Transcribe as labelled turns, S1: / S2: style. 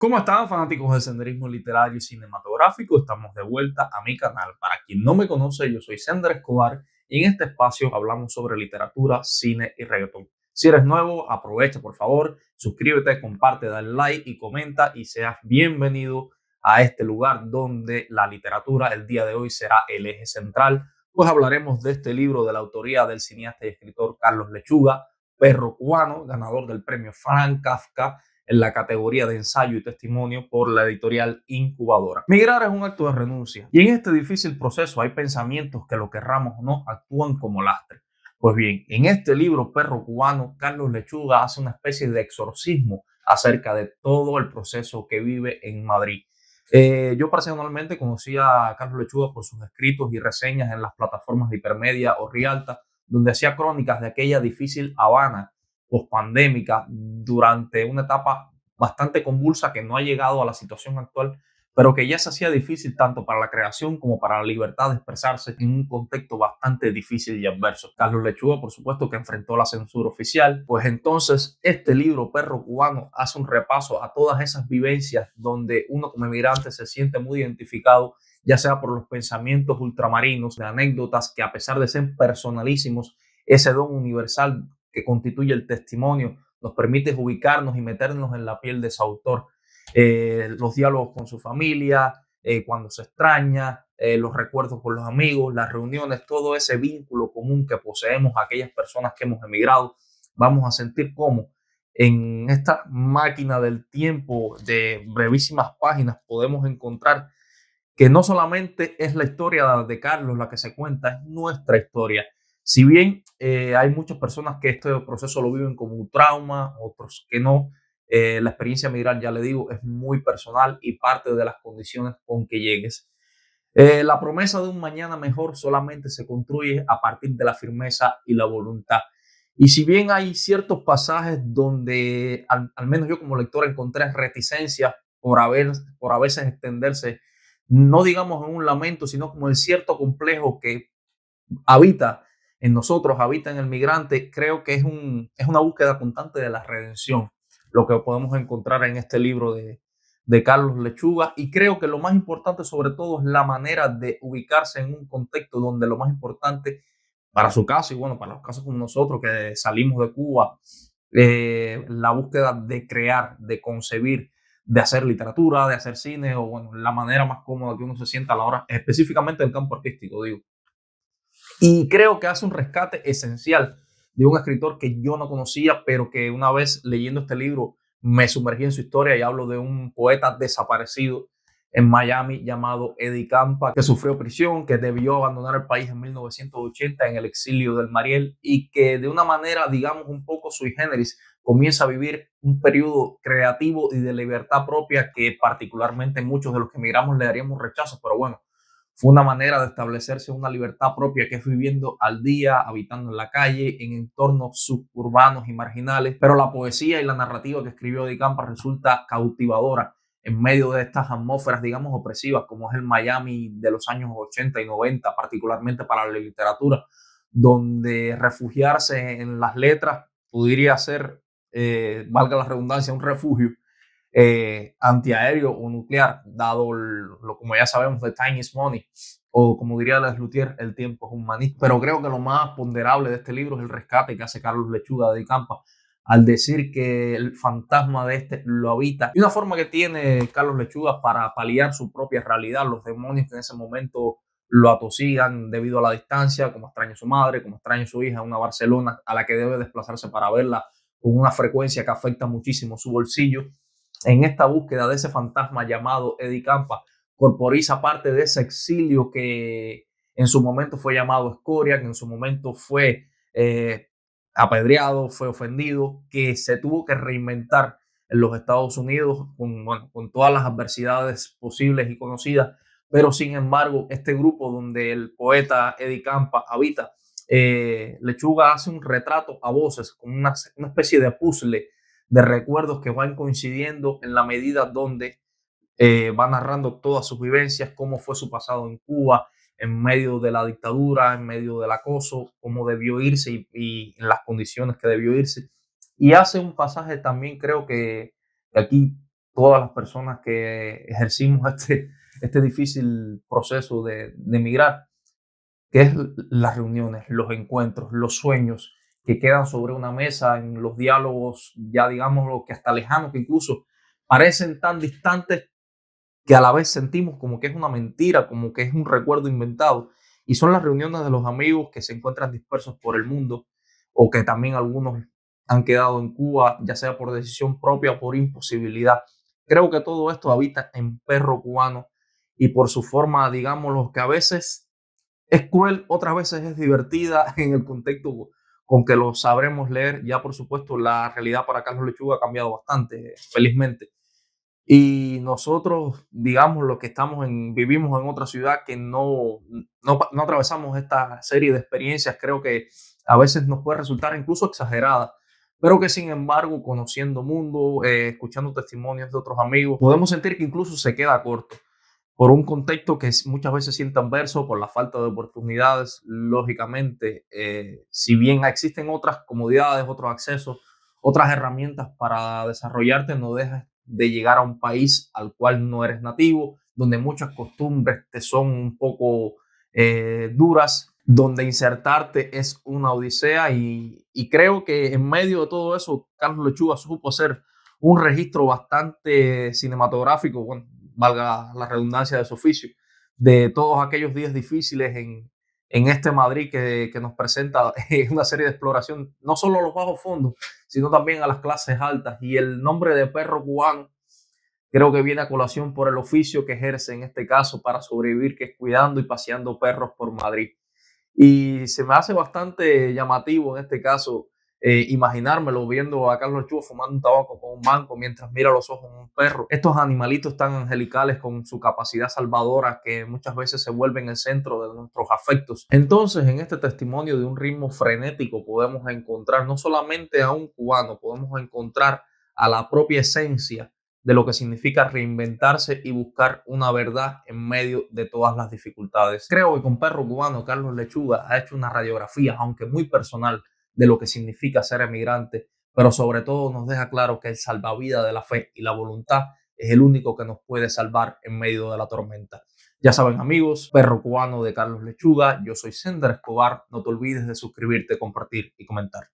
S1: ¿Cómo están, fanáticos del senderismo literario y cinematográfico? Estamos de vuelta a mi canal. Para quien no me conoce, yo soy Sender Escobar y en este espacio hablamos sobre literatura, cine y reggaetón. Si eres nuevo, aprovecha por favor, suscríbete, comparte, dale like y comenta y seas bienvenido a este lugar donde la literatura el día de hoy será el eje central. Pues hablaremos de este libro de la autoría del cineasta y escritor Carlos Lechuga, Perro Cubano, ganador del premio Franz Kafka en la categoría de ensayo y testimonio por la editorial Incubadora. Migrar es un acto de renuncia y en este difícil proceso hay pensamientos que lo querramos o no actúan como lastre. Pues bien, en este libro Perro Cubano, Carlos Lechuga hace una especie de exorcismo acerca de todo el proceso que vive en Madrid. Yo personalmente conocí a Carlos Lechuga por sus escritos y reseñas en las plataformas de Hipermedia o Rialta, donde hacía crónicas de aquella difícil Habana pospandémica durante una etapa bastante convulsa que no ha llegado a la situación actual, pero que ya se hacía difícil tanto para la creación como para la libertad de expresarse en un contexto bastante difícil y adverso. Carlos Lechuga, por supuesto, que enfrentó la censura oficial, pues entonces este libro, Perro Cubano, hace un repaso a todas esas vivencias donde uno como emigrante se siente muy identificado, ya sea por los pensamientos ultramarinos, de anécdotas que a pesar de ser personalísimos, ese don universal que constituye el testimonio nos permite ubicarnos y meternos en la piel de su autor. Los diálogos con su familia, cuando se extraña, los recuerdos con los amigos, las reuniones, todo ese vínculo común que poseemos aquellas personas que hemos emigrado, vamos a sentir cómo en esta máquina del tiempo de brevísimas páginas podemos encontrar que no solamente es la historia de Carlos la que se cuenta, es nuestra historia. Si bien hay muchas personas que este proceso lo viven como un trauma, otros que no, la experiencia migrar, ya le digo, es muy personal y parte de las condiciones con que llegues. La promesa de un mañana mejor solamente se construye a partir de la firmeza y la voluntad. Y si bien hay ciertos pasajes donde al menos yo como lector encontré reticencia por a veces extenderse, no digamos en un lamento, sino como en cierto complejo que habita en nosotros, habita en el migrante, creo que es una búsqueda constante de la redención, lo que podemos encontrar en este libro de Carlos Lechuga. Y creo que lo más importante sobre todo es la manera de ubicarse en un contexto donde lo más importante para su caso y bueno, para los casos como nosotros que salimos de Cuba, la búsqueda de crear, de concebir, de hacer literatura, de hacer cine o bueno, la manera más cómoda que uno se sienta a la hora, específicamente del campo artístico, digo. Y creo que hace un rescate esencial de un escritor que yo no conocía, pero que una vez leyendo este libro me sumergí en su historia y hablo de un poeta desaparecido en Miami llamado Eddie Campa, que sufrió prisión, que debió abandonar el país en 1980 en el exilio del Mariel y que de una manera, digamos, un poco sui generis, comienza a vivir un periodo creativo y de libertad propia que particularmente muchos de los que emigramos le daríamos rechazo, pero bueno, fue una manera de establecerse una libertad propia que es viviendo al día, habitando en la calle, en entornos suburbanos y marginales. Pero la poesía y la narrativa que escribió Di Campa resulta cautivadora en medio de estas atmósferas, digamos, opresivas, como es el Miami de los años 80 y 90, particularmente para la literatura, donde refugiarse en las letras podría ser, valga la redundancia, un refugio antiaéreo o nuclear, dado lo como ya sabemos, the time is money, o como diría Les Luthier, el tiempo es un maní. Pero creo que lo más ponderable de este libro es el rescate que hace Carlos Lechuga de Campa al decir que el fantasma de este lo habita. Y una forma que tiene Carlos Lechuga para paliar su propia realidad, los demonios que en ese momento lo atosigan debido a la distancia, como extraña a su madre, como extraña a su hija, una Barcelona a la que debe desplazarse para verla con una frecuencia que afecta muchísimo su bolsillo. En esta búsqueda de ese fantasma llamado Eddie Campa, corporiza parte de ese exilio que en su momento fue llamado escoria, que en su momento fue apedreado, fue ofendido, que se tuvo que reinventar en los Estados Unidos con, bueno, con todas las adversidades posibles y conocidas, pero sin embargo este grupo donde el poeta Eddie Campa habita, Lechuga hace un retrato a voces, con una especie de puzzle de recuerdos que van coincidiendo en la medida donde va narrando todas sus vivencias, cómo fue su pasado en Cuba, en medio de la dictadura, en medio del acoso, cómo debió irse y en las condiciones que debió irse. Y hace un pasaje también, creo que aquí todas las personas que ejercimos este difícil proceso de emigrar, que es las reuniones, los encuentros, los sueños que quedan sobre una mesa en los diálogos, ya digamos lo que hasta lejanos, que incluso parecen tan distantes que a la vez sentimos como que es una mentira, como que es un recuerdo inventado. Y son las reuniones de los amigos que se encuentran dispersos por el mundo o que también algunos han quedado en Cuba, ya sea por decisión propia o por imposibilidad. Creo que todo esto habita en Perro Cubano y por su forma, digamos, que a veces es cruel, otras veces es divertida en el contexto con que lo sabremos leer. Ya, por supuesto, la realidad para Carlos Lechuga ha cambiado bastante, felizmente. Y nosotros, digamos, los que vivimos en otra ciudad que no atravesamos esta serie de experiencias, creo que a veces nos puede resultar incluso exagerada, pero que sin embargo, conociendo mundo, escuchando testimonios de otros amigos, podemos sentir que incluso se queda corto por un contexto que muchas veces siente adverso, por la falta de oportunidades. Lógicamente, si bien existen otras comodidades, otros accesos, otras herramientas para desarrollarte, no dejas de llegar a un país al cual no eres nativo, donde muchas costumbres te son un poco duras, donde insertarte es una odisea y creo que en medio de todo eso, Carlos Lechuga supo hacer un registro bastante cinematográfico, bueno, valga la redundancia de su oficio, de todos aquellos días difíciles en este Madrid que nos presenta una serie de exploración, no solo a los bajos fondos, sino también a las clases altas. Y el nombre de Perro Cubano creo que viene a colación por el oficio que ejerce en este caso para sobrevivir, que es cuidando y paseando perros por Madrid. Y se me hace bastante llamativo en este caso imaginármelo viendo a Carlos Chu fumando un tabaco con un banco mientras mira los ojos a un perro. Estos animalitos tan angelicales con su capacidad salvadora que muchas veces se vuelven el centro de nuestros afectos. Entonces, en este testimonio de un ritmo frenético podemos encontrar no solamente a un cubano, podemos encontrar a la propia esencia de lo que significa reinventarse y buscar una verdad en medio de todas las dificultades. Creo que con Perro Cubano, Carlos Lechuga ha hecho una radiografía, aunque muy personal, de lo que significa ser emigrante, pero sobre todo nos deja claro que el salvavidas de la fe y la voluntad es el único que nos puede salvar en medio de la tormenta. Ya saben, amigos, Perro Cubano de Carlos Lechuga, yo soy Sender Escobar, no te olvides de suscribirte, compartir y comentar.